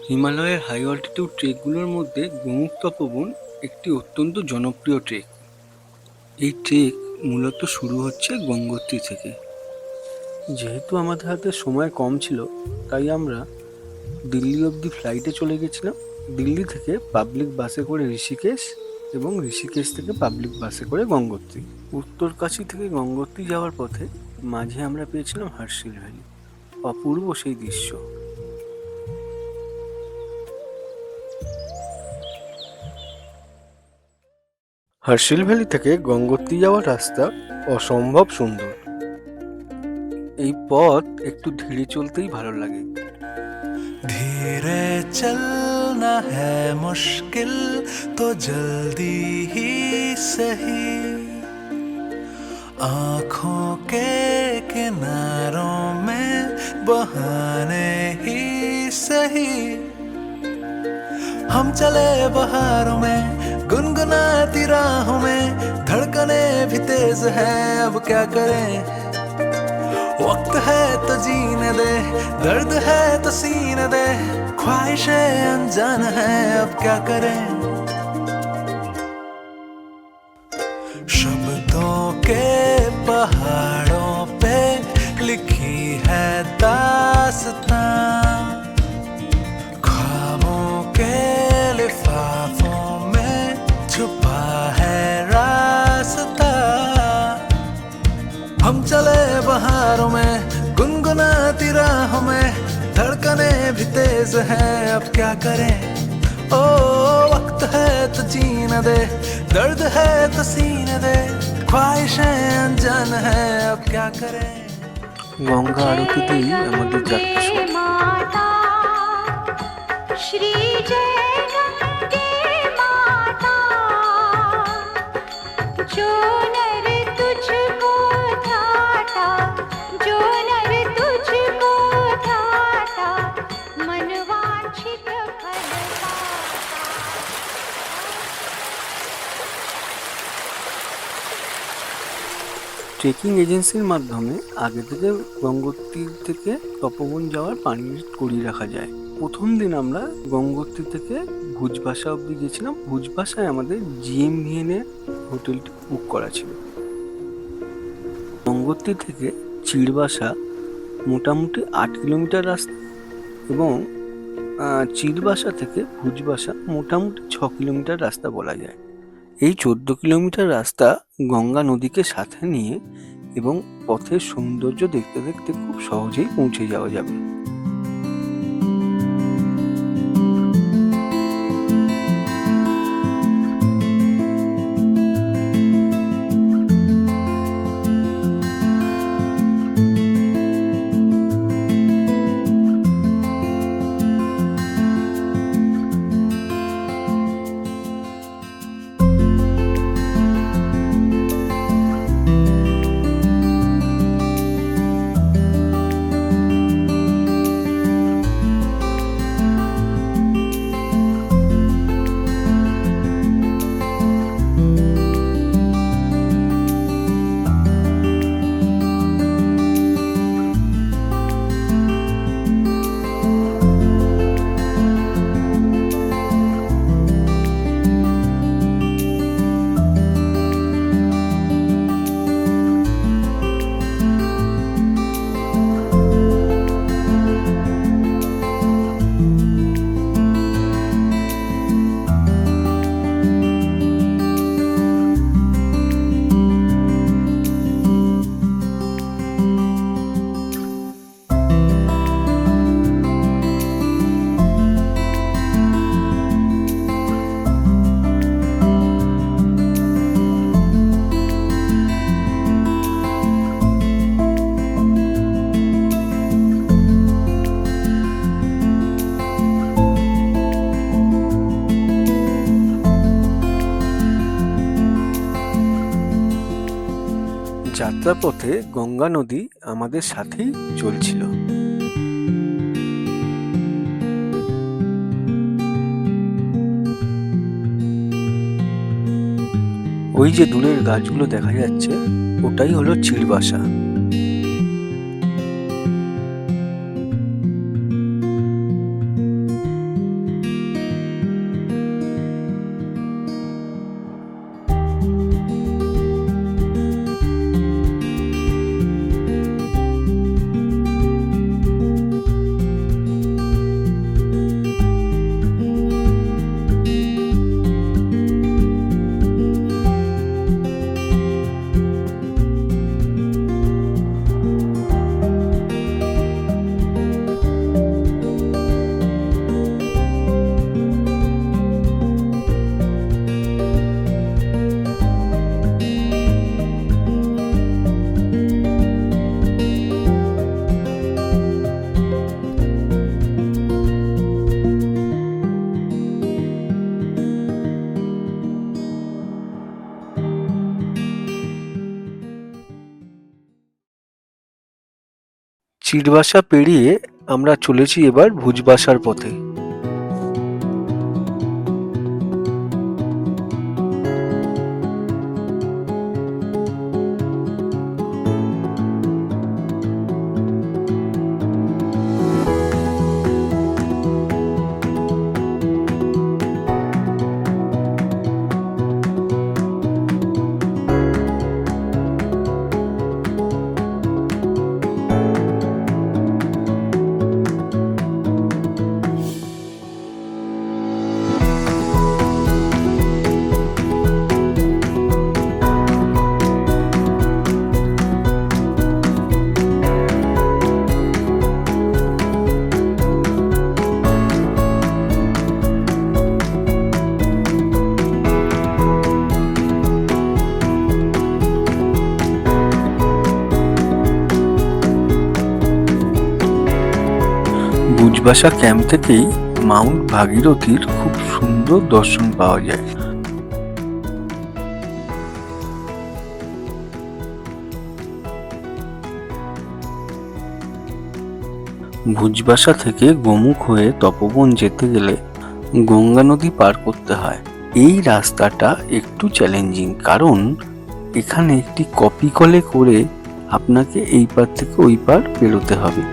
হিমালয়ের high altitude ট্রেকগুলোর মধ্যে গোমুখ তপোবন একটি অত্যন্ত জনপ্রিয় ট্রেক। এই ট্রেক মূলত শুরু হচ্ছে গঙ্গোত্রী থেকে। যেহেতু আমাদের হাতে সময় কম ছিল, তাই আমরা দিল্লি অবধি ফ্লাইটে চলে গেছিলাম। দিল্লি থেকে পাবলিক বাসে করে ঋষিকেশ এবং ঋষিকেশ থেকে পাবলিক বাসে করে গঙ্গোত্রী। উত্তরকাশী থেকে গঙ্গোত্রী যাওয়ার পথে মাঝে আমরা পেয়েছিলাম হার্সিল ভ্যালি। অপূর্ব সেই দৃশ্য। হার্সিল ভ্যালি থেকে গঙ্গোত্রী যাওয়ার রাস্তা অসম্ভব সুন্দর। এই পথ একটু ধীরে চলতেই ভালো লাগে। धीरे चलना है मुश्किल तो जल्दी ही सही, आँखों के किनारों में बहाने ही सही। हम चले बहारों में गुनगुनाती राहों में, धड़कने भी तेज है अब क्या करें। वक्त है तो जीने दे, दर्द है तो सीने दे, ख्वाहिशें अनजान है अब क्या करें। शब्दों के पहाड़ों पे लिखी है दास्तां, ख्वाबों के लिफाफों में छुपा है रास्ता। हम चले बहारों में गुनगुनाती राहों में, धड़कने भी तेज हैं अब क्या करें। ओ वक्त है तो जीने दे, दर्द है तो सीने दे, ख्वाहिशें अनजान है अब क्या करें। গঙ্গা আরতিতেই আমাদের যাত্রা শুরু। माता श्री जय गंगे माता, जो नर तुझको ध्याता, जो नर तुझको ध्याता, मन वांछित फल पाता। ট্রেকিং এজেন্সির মাধ্যমে আগে থেকে গঙ্গোত্রী থেকে তপোবন যাওয়ার পারমিট করিয়ে রাখা যায়। প্রথম দিন আমরা গঙ্গোত্রী থেকে ভুজবাসা অবধি গেছিলাম। ভুজবাসায় আমাদের GMVN এর হোটেলটি বুক করা ছিল। গঙ্গোত্রী থেকে চিড়বাসা মোটামুটি 8 কিলোমিটার রাস্তা এবং চিড়বাসা থেকে ভুজবাসা মোটামুটি 6 কিলোমিটার রাস্তা বলা যায়। এই 14 কিলোমিটার রাস্তা গঙ্গা নদীকে সাথে নিয়ে এবং পথের সৌন্দর্য দেখতে দেখতে খুব সহজেই পৌঁছে যাওয়া যাবে। যাত্রাপথে গঙ্গা নদী আমাদের সাথেই চলছিল। ওই যে দূরের গাছগুলো দেখা যাচ্ছে, ওটাই হলো চিড়বাসা। চিড়বাসা পেরিয়ে আমরা চলেছি এবার ভুজবাসার পথে। ভুজবাসা ক্যাম্প থেকেই মাউন্ট ভাগীরথীর খুব সুন্দর দর্শন পাওয়া যায়। ভুজবাসা থেকে গোমুখ হয়ে তপোবন যেতে গেলে গঙ্গা নদী পার করতে হয়। এই রাস্তাটা একটু চ্যালেঞ্জিং, কারণ এখানে একটি কপি কলে করে আপনাকে এই পার থেকে ওই পার পেরোতে হবে।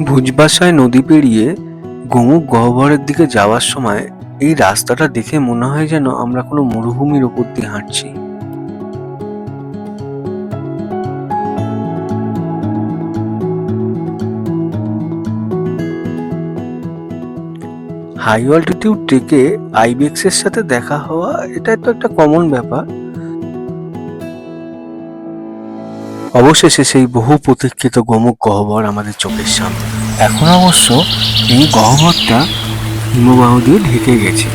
ভুজবাসায় নদী পেরিয়ে গোমুখ গহ্বরের দিকে যাওয়ার সময় এই রাস্তাটা দেখে মনে হয় যেন আমরা কোনো মরুভূমির উপর দিয়ে হাঁটছি। হাই অল্টিটিউড ট্রেকে আইবেক্সের সাথে দেখা হওয়া এটা তো একটা কমন ব্যাপার। অবশেষে সেই বহু প্রতীক্ষিত গোমুখ গহ্বর আমাদের চোখের সামনে। এখন অবশ্য এই গহ্বরটা হিমবাহ দিয়ে ঢেকে গেছে।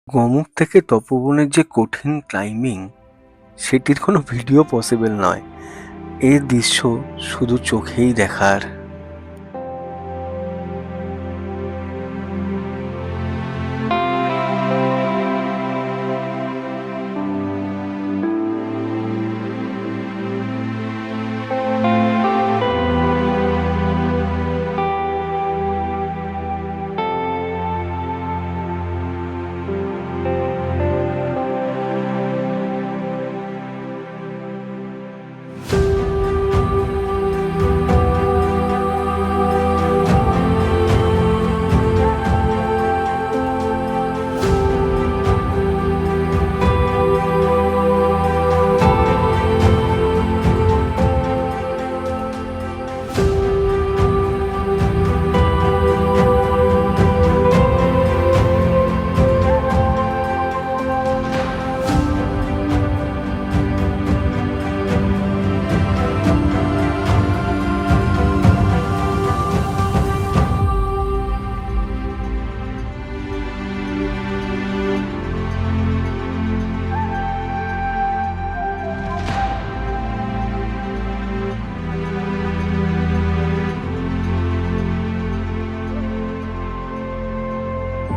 গোমুখ থেকে তপোবনের যে কঠিন ক্লাইম্বিং, সেটির কোনো ভিডিও পসিবল নয়। এর দৃশ্য শুধু চোখেই দেখার।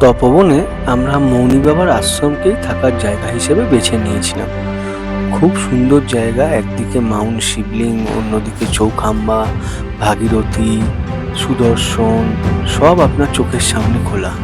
তপোবনে আমরা মৌনি বাবার আশ্রমকেই থাকার জায়গা হিসেবে বেছে নিয়েছিলাম। খুব সুন্দর জায়গা, একদিকে মাউন্ট শিবলিং, অন্যদিকে চৌখাম্বা, ভাগীরথী, সুদর্শন, সব আপনার চোখের সামনে খোলা।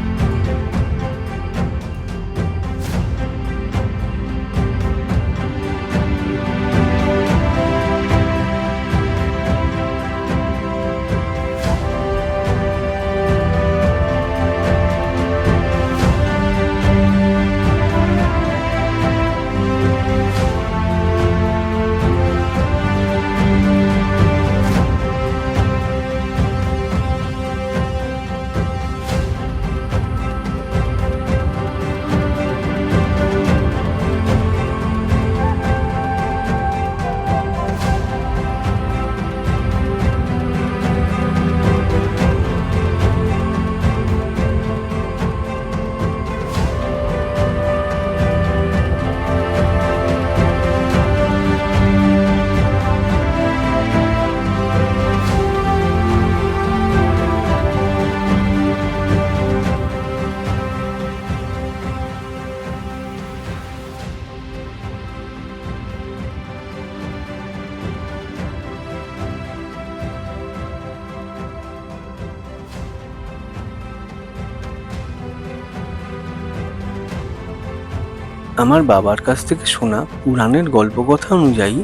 আমার বাবার কাছ থেকে শোনা পুরাণের গল্পকথা অনুযায়ী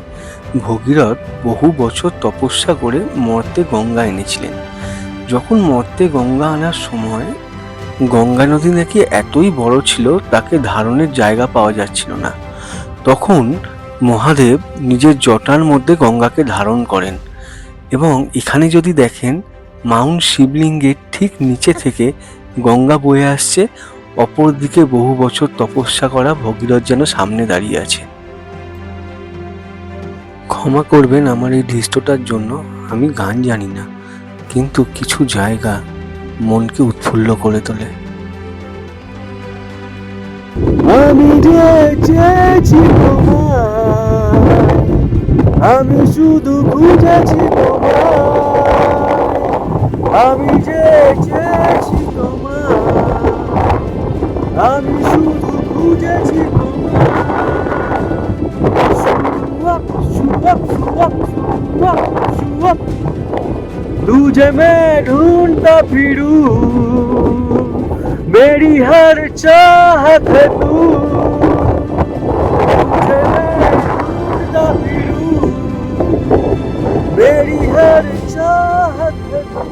ভগীরথ বহু বছর তপস্যা করে মর্তে গঙ্গা এনেছিলেন। যখন মর্তে গঙ্গা আনার সময় গঙ্গা নদী নাকি এতই বড় ছিল তাকে ধারণের জায়গা পাওয়া যাচ্ছিল না। তখন মহাদেব নিজের জটার মধ্যে গঙ্গাকে ধারণ করেন এবং এখানে যদি দেখেন মাউন্ট শিবলিঙ্গের ঠিক নিচে থেকে গঙ্গা বয়ে আসছে, অপরদিকে বহু বছর তপস্যা করা ভগীরথ যেন সামনে দাঁড়িয়ে আছে। ক্ষমা করবেন আমার এই দৃশ্যটার জন্য, আমি গান জানি না, কিন্তু কিছু জায়গা মনকে উৎফুল্ল করে তোলে। আমি যে চেয়েছি তোমায়, আমি শুধু খুঁজেছি তোমায়, আমি যে চেয়েছি তোমায়, আমি শুধু খুঁজেছি তোমায়। तुझे मैं ढूंढता फिरूं, मेरी हर चाहत है तू, तुझे मैं ढूंढता फिरूं, मेरी हर चाहत है तू।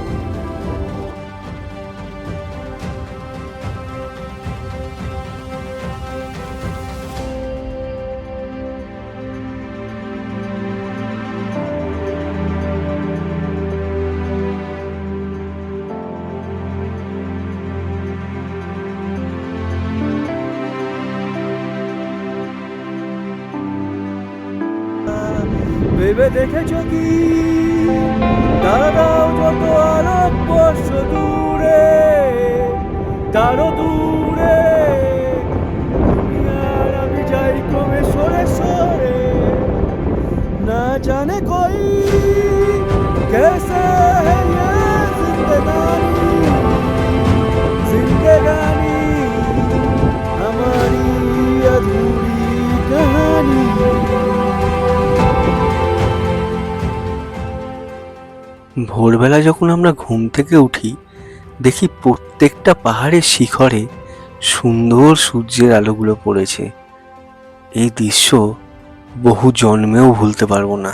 ভেবে দেখেছো কি দাঁড়াও যত আলোক বর্ষ দূরে, তারও দূরে তুমি আর আমি যাই ক্রমে সরে সরে, না জানে কই कैसे है ये जिंदगानी, जिंदगानी हमारी अधूरी कहानी। ভোরবেলা যখন আমরা ঘুম থেকে উঠি দেখি প্রত্যেকটা পাহাড়ের শিখরে সুন্দর সূর্যের আলোগুলো পড়েছে। এই দৃশ্য বহু জন্মেও ভুলতে পারবো না।